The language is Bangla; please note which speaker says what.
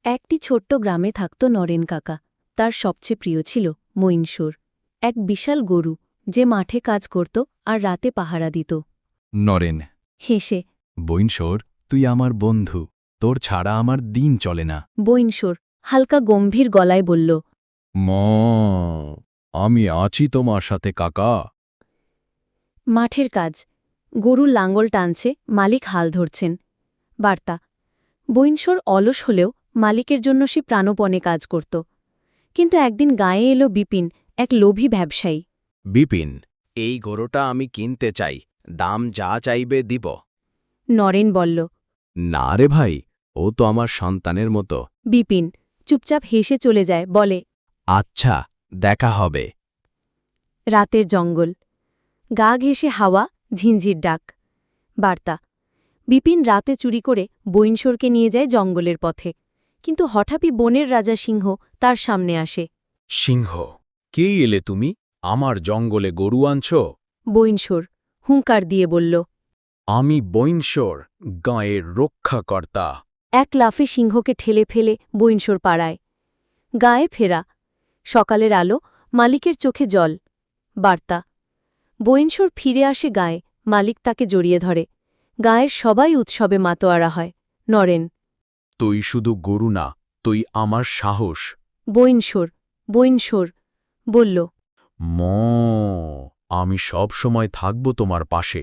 Speaker 1: একটি ছোট্ট গ্রামে থাকত নরেন কাকা। তার সবচেয়ে প্রিয় ছিল মইনসুর, এক বিশাল গরু যে মাঠে কাজ করত আর রাতে পাহারা দিত।
Speaker 2: নরেন,
Speaker 1: হেসে
Speaker 2: বইনসর, তুই আমার বন্ধু, তোর ছাড়া আমার দিন চলে না।
Speaker 1: বইনসুর হালকা গম্ভীর গলায় বলল,
Speaker 2: আমি আছি তোমার সাথে কাকা।
Speaker 1: মাঠের কাজ। গরুর লাঙ্গল টানছে, মালিক হাল ধরছেন। বার্তা, বইনসর অলস হলেও মালিকের জন্য সে প্রাণপণে কাজ করত। কিন্তু একদিন গায়ে এলো বিপিন, এক লোভী ব্যবসায়ী।
Speaker 3: বিপিন, এই গরুটা আমি কিনতে চাই, দাম যা চাইবে দিব।
Speaker 1: নরেন বলল।
Speaker 3: না রে ভাই, ও তো আমার সন্তানের মতো।
Speaker 1: বিপিন চুপচাপ হেসে চলে যায়, বলে,
Speaker 3: আচ্ছা, দেখা হবে।
Speaker 1: রাতের জঙ্গল। গা ঘেঁষে হাওয়া, ঝিঞ্ঝির ডাক। বার্তা, বিপিন রাতে চুরি করে বইনসরকে নিয়ে যায় জঙ্গলের পথে। কিন্তু হঠাৎই বনের রাজা সিংহ তার সামনে আসে।
Speaker 3: সিংহ, কে এলে তুমি? আমার জঙ্গলে গরু আনছ?
Speaker 1: বইনসর হুঙ্কার দিয়ে বলল।
Speaker 3: আমি বইনসর, গাঁয়ের রক্ষাকর্তা।
Speaker 1: এক লাফে সিংহকে ঠেলে ফেলে বইনসর পাড়ায়। গায়ে ফেরা। সকালের আলো, মালিকের চোখে জল। বার্তা, বইনসর ফিরে আসে গায়ে, মালিক তাকে জড়িয়ে ধরে। গায়ের সবাই উৎসবে মাতোয়ারা হয়। নরেন।
Speaker 3: তুই শুধু গরু না, তুই আমার সাহস।
Speaker 1: বইনসর বলল।
Speaker 3: ম আমি সব সময় থাকব তোমার পাশে।